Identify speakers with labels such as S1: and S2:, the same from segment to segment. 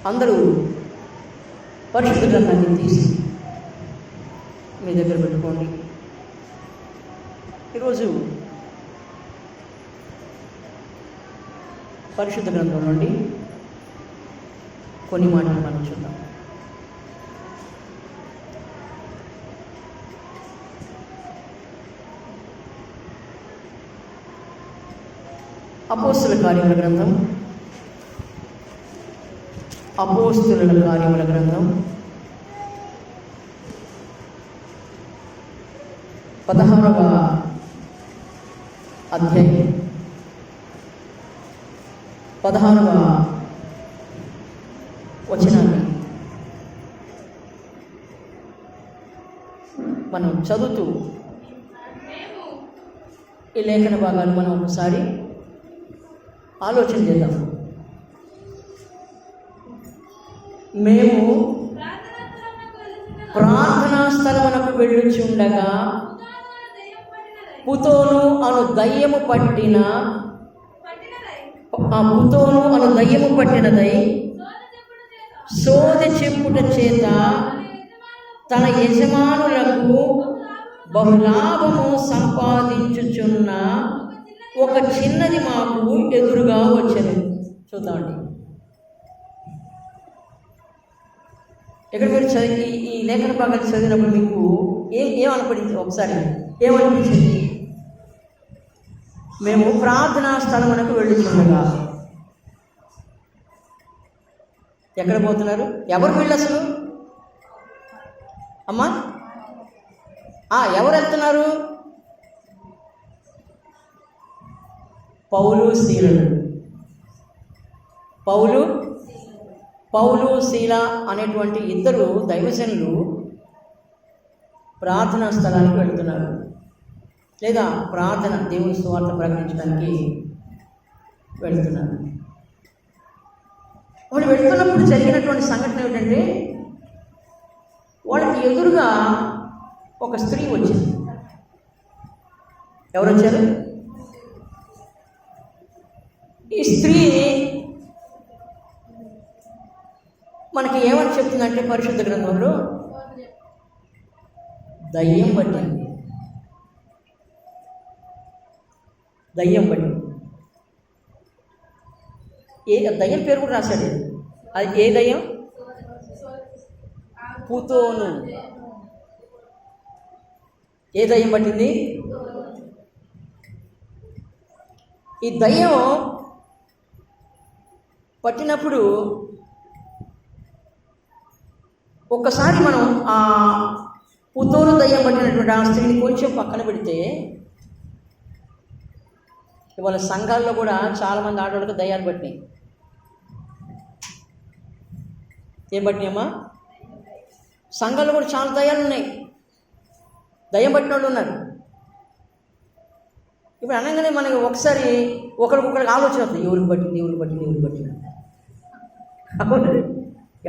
S1: అందరూ పరిశుద్ధ గ్రంథాన్ని తీసి మీ దగ్గర పెట్టుకోండి. ఈరోజు పరిశుద్ధ గ్రంథం నుండి కొన్ని మాటలు మనం చూద్దాం. అపోస్తుల కార్యముల గ్రంథం 16వ అధ్యాయం 16వ వచనాన్ని మనం చదువుతూ ఈ లేఖన భాగాలు మనం ఒకసారి ఆలోచన చేద్దాం. మేము ప్రార్థనా స్థలమునకు వెళ్ళుచుండగా పుతోను అను దయ్యము పట్టినదై సోదె చెప్పుట చేత తన యజమానులకు బహులాభము సంపాదించుచున్న ఒక చిన్నది మాకు ఎదురుగా వచ్చెను. చూద్దామండి. ఎక్కడ మీరు ఈ లేఖన భాగాలు చదివినప్పుడు మీకు ఏమనిపించింది? ఒకసారి ఏమనిపించింది? మేము ప్రార్థనా స్థలమునకు వెళ్ళుచుండగా. ఎక్కడ పోతున్నారు? ఎవరు వీళ్ళు అసలు? అమ్మా ఎవరు వెళ్తున్నారు? పౌలు శీల అనేటువంటి ఇద్దరు దైవజనులు ప్రార్థనా స్థలానికి వెళ్తున్నారు, లేదా ప్రార్థన దేవుని సువార్త ప్రకటించడానికి వెళ్తున్నారు. వాళ్ళు వెళ్తున్నప్పుడు జరిగినటువంటి సంఘటన ఏమిటంటే, వాళ్ళకి ఎదురుగా ఒక స్త్రీ వచ్చింది. ఎవరు వచ్చారు? ఈ స్త్రీ మనకి ఏమని చెప్తుందంటే పరిశుద్ధ గ్రంథంలో దయ్యం పట్టింది. దయ్యం పేరు కూడా రాశాడు. అది ఏ దయ్యం? పుతోను. ఏ దయ్యం పట్టింది? ఈ దయ్యం పట్టినప్పుడు ఒక్కసారి మనం ఆ పుతోను దయ్యం పట్టినటువంటి ఆ స్త్రీని కొంచెం పక్కన పెడితే, ఇవాళ సంఘాల్లో కూడా చాలామంది ఆడవాళ్ళకి దయ్యాలు పట్టినాయి. ఏం పట్టినాయమ్మా? సంఘాల్లో కూడా చాలా దయ్యాలు ఉన్నాయి. దయ్యం పట్టిన వాళ్ళు ఉన్నారు. ఇప్పుడు అనగానే మనకి ఒకసారి ఒకరికొకరికి ఆలోచన అవుతుంది, ఎవరికి పట్టింది. ఎవరికి పట్టిన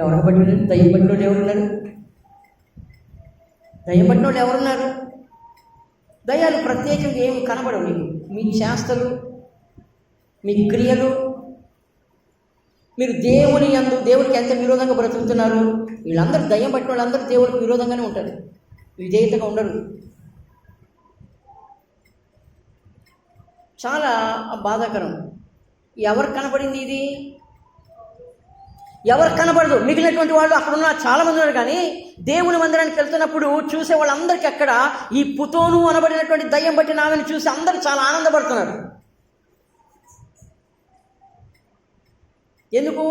S1: ఎవరికి పట్టిన దయ్యం పట్టిన వాళ్ళు ఎవరున్నారు? దయ్యం పట్టిన వాళ్ళు ఎవరున్నారు? దయ్యాలు ప్రత్యేకంగా ఏమి కనబడవు మీకు. మీ చేష్టలు, మీ క్రియలు, మీరు దేవునికి ఎంత విరోధంగా బ్రతుకుతున్నారు. వీళ్ళందరూ దయ్యం పట్టిన వాళ్ళందరూ దేవుడికి విరోధంగానే ఉంటారు, విధేయతగా ఉండరు. చాలా బాధాకరం. ఎవరు కనపడింది ఇది? ఎవరు కనపడదు. మిగిలినటువంటి వాళ్ళు అక్కడ ఉన్న చాలామంది ఉన్నారు, కానీ దేవుని మందిరానికి వెళ్తున్నప్పుడు చూసే వాళ్ళందరికీ అక్కడ ఈ పుతోను అనబడినటువంటి దయ్యం పట్టిన ఆమెను చూసి అందరూ చాలా ఆనందపడుతున్నారు. ఎందుకు?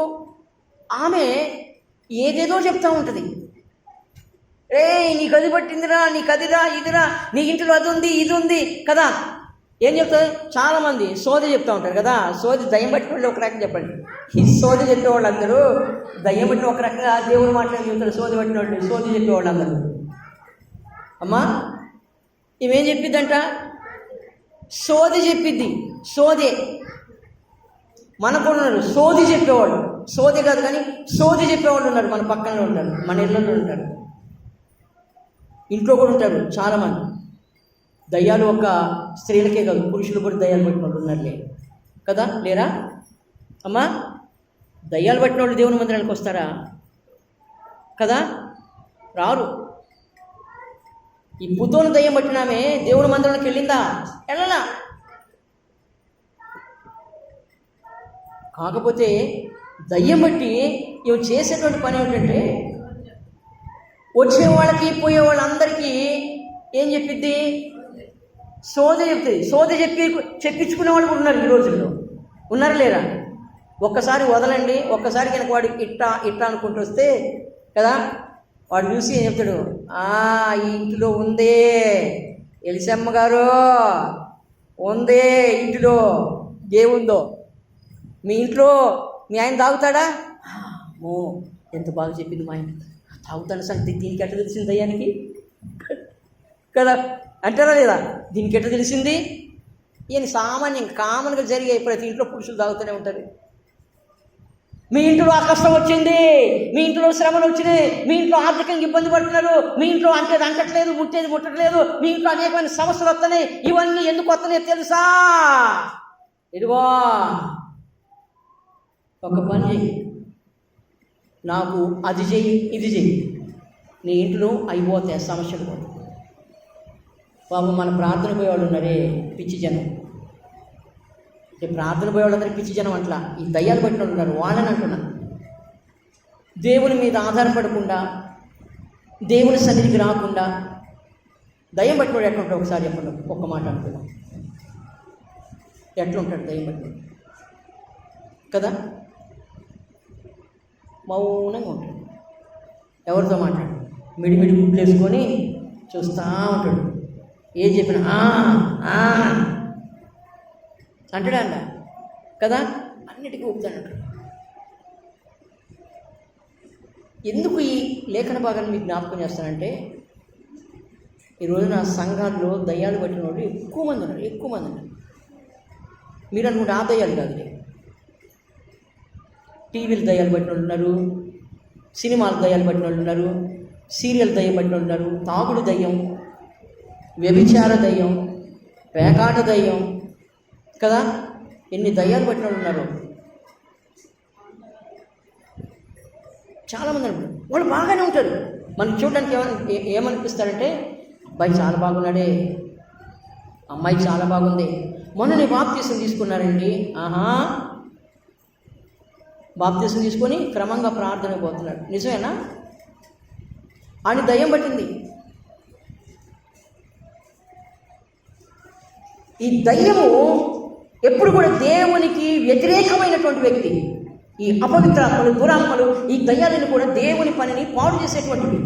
S1: ఆమె ఏదేదో చెప్తూ ఉంటుంది. నీకు అది పట్టిందిరా, నీకు అదిరా, ఇదిరా, నీ ఇంట్లో అది ఉంది, ఇది ఉంది కదా. ఏం చెప్తారు? చాలామంది సోది చెప్తూ ఉంటారు కదా. సోది దయ్యం పట్టిన వాళ్ళు ఒక రకంగా చెప్పండి. ఈ సోది చెప్పేవాళ్ళు అందరూ దయ్యం పట్టిన ఒక రకంగా దేవుడు మాట్లాడి చెప్తారు. సోది పట్టిన వాళ్ళు, సోది చెప్పేవాళ్ళు అందరూ. అమ్మా ఇవేం చెప్పిద్దంట? సోది చెప్పిద్ది. సోదే. మనకు ఉన్నారు సోది చెప్పేవాళ్ళు. సోది కాదు కానీ సోది చెప్పేవాళ్ళు ఉన్నారు, మన పక్కనే ఉంటారు, మన ఇళ్ళలో ఉంటారు, ఇంట్లో కూడా ఉంటారు చాలామంది. దయ్యాలు ఒక స్త్రీలకే కాదు, పురుషులు కూడా దయ్యాలు పట్టిన వాళ్ళు ఉన్నారులే కదా, లేరా అమ్మా? దయ్యాలు పట్టిన వాళ్ళు దేవుని మందిరానికి వస్తారా? కదా, రారు. ఈ పుతోను దయ్యం పట్టినామే దేవుని మందిరానికి వెళ్ళిందా? వెళ్ళలా. కాకపోతే దయ్యం బట్టి ఇవి చేసేటువంటి పని ఏమిటంటే, వచ్చే వాళ్ళకి పోయే వాళ్ళందరికీ ఏం చెప్పిద్ది? సోద చెప్తుంది. సోద చెప్పించుకునే వాళ్ళు కూడా ఉన్నారు ఈ రోజుల్లో. ఉన్నారా లేరా? ఒక్కసారి వదలండి, ఒక్కసారి కనుక వాడు ఇట్టా అనుకుంటూ వస్తే కదా, వాడు చూసి ఏం చెప్తాడు? ఈ ఇంటిలో ఉందే ఎలిసమ్మ గారు, ఉందే ఇంటిలో ఏముందో, మీ ఇంట్లో మీ ఆయన తాగుతాడా? ఓ ఎంత బాగా చెప్పింది మా ఆయన, తాగుతాను సంగతి దీనికి ఎట్లా తెలిసింది దయ్యానికి? కదా అంటారా లేదా? దీనికి ఎట్లా తెలిసింది? ఈయన కామన్గా జరిగే ప్రతి ఇంట్లో పురుషులు తాగుతూనే ఉంటారు. మీ ఇంట్లో ఆ కష్టం వచ్చింది, మీ ఇంట్లో శ్రమలు వచ్చినాయి, మీ ఇంట్లో ఆర్థికంగా ఇబ్బంది పడుతున్నారు, మీ ఇంట్లో అంటేది అంటట్లేదు, ముట్టట్లేదు, మీ ఇంట్లో అనేకమైన సమస్యలు వస్తున్నాయి. ఇవన్నీ ఎందుకు వస్తున్నాయి తెలుసా? ఇదిగో ఒక పని చెయ్యి, నాకు అది చెయ్యి ఇది చెయ్యి, నీ ఇంట్లో అయిపోతాయి సమస్యలు కూడా. బాబు మన ప్రార్థన పోయేవాళ్ళు ఉన్నారే పిచ్చి జనం, ప్రార్థన పోయేవాళ్ళందరూ పిచ్చి జనం అట్లా. ఈ దయ్యాలు పట్టిన వాళ్ళు ఉన్నారు, వాళ్ళని అంటున్నా. దేవుని మీద ఆధారపడకుండా, దేవుని సన్నిధికి రాకుండా దయ్యం పట్టినవాడు ఎట్లుంటాడు? ఒకసారి చెప్పండి, ఒక్క మాట అనుకున్నాం. ఎట్లుంటాడు దయ్యం పట్టిన? కదా, మౌనంగా ఉంటాడు, ఎవరితో మాట్లాడు, మిడిమిడి గుడ్లు వేసుకొని చూస్తూ ఉంటాడు. ఏం చెప్పినా అంటాడా అంట కదా, అన్నిటికీ ఊపుతాడు. ఎందుకు ఈ లేఖన భాగాన్ని మీకు జ్ఞాపకం చేస్తానంటే, ఈరోజు నా సంఘాల్లో దయ్యాలు పట్టిన వాళ్ళు ఎక్కువ మంది ఉన్నారు. మీరు అనుకుంటే ఆ దయ్యాలు కాదు, టీవీలు దయ్యాలు పట్టిన వాళ్ళు ఉన్నారు, సినిమాలు దయ్యాలు పట్టిన వాళ్ళు ఉన్నారు, సీరియల్ దయ్యం పట్టిన వాళ్ళు ఉన్నారు, తాగుడు దయ్యం, వ్యభిచార దయ్యం, పేకాట దయ్యం, కదా ఎన్ని దయ్యాలు పట్టిన వాళ్ళు ఉన్నారు. చాలామంది అనుకుంటారు, వాళ్ళు బాగానే ఉంటారు. మనకి చూడడానికి ఏమనిపిస్తారంటే, అబ్బాయి చాలా బాగున్నాడే, అమ్మాయి చాలా బాగుంది, మొన్ననే బాప్తీసం తీసుకున్నారండి. బాప్తీసం తీసుకొని క్రమంగా ప్రార్థనకు పోతున్నాడు. నిజమేనా? అని దయ్యం పట్టింది. ఈ దయ్యము ఎప్పుడు కూడా దేవునికి వ్యతిరేకమైనటువంటి వ్యక్తి. ఈ అపవిత్రాత్మలు, దురాత్మలు, ఈ దయ్యాలను కూడా దేవుని పనిని పాడు చేసేటువంటివి,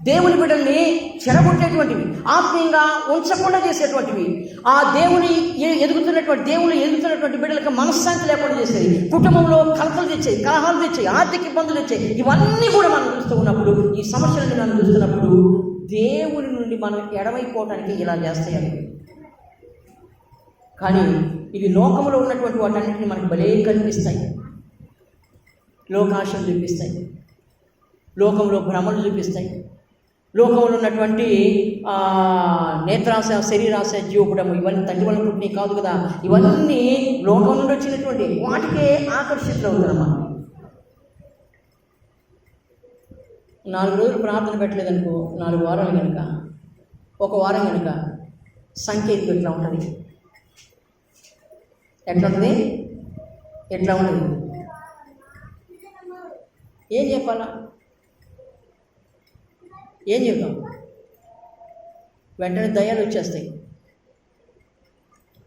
S1: దేవుని బిడ్డల్ని చెరగొట్టేటువంటివి, ఆత్మీయంగా ఉంచకుండా చేసేటువంటివి, ఆ దేవుని ఎదుగుతున్నటువంటి బిడ్డలకు మనశ్శాంతి లేకుండా చేసేది, కుటుంబంలో కలతలు తెచ్చాయి, కలహాలు తెచ్చాయి, ఆర్థిక ఇబ్బందులు తెచ్చాయి. ఇవన్నీ కూడా మనం చూస్తూ ఉన్నప్పుడు, ఈ సమస్యలను మనం చూస్తున్నప్పుడు దేవుని నుండి మనం ఎడమైపోవటానికి ఇలా చేస్తాయి. కానీ ఇవి లోకంలో ఉన్నటువంటి వాటన్నిటిని మనకు భలే కనిపిస్తాయి, లోకాశలు చూపిస్తాయి, లోకంలో భ్రమలు చూపిస్తాయి, లోకంలో ఉన్నటువంటి నేత్రాశ, శరీరాశ, జీవపుడము, ఇవన్నీ తండ్రి వల్ల పుట్టినవి కాదు కదా. ఇవన్నీ లోకం నుండి వచ్చినటువంటి వాటికే ఆకర్షితులు అవుతున్నామా. 4 రోజులు ప్రార్థన పెట్టలేదనుకో, 4 వారాలు కనుక, 1 వారం కనుక సంఖ్య ఎట్లా ఉంటుంది? ఎట్లా ఉంటుంది? ఏం చెప్పాలా? ఏం చెప్తాం? వెంటనే దయ్యాలు వచ్చేస్తాయి.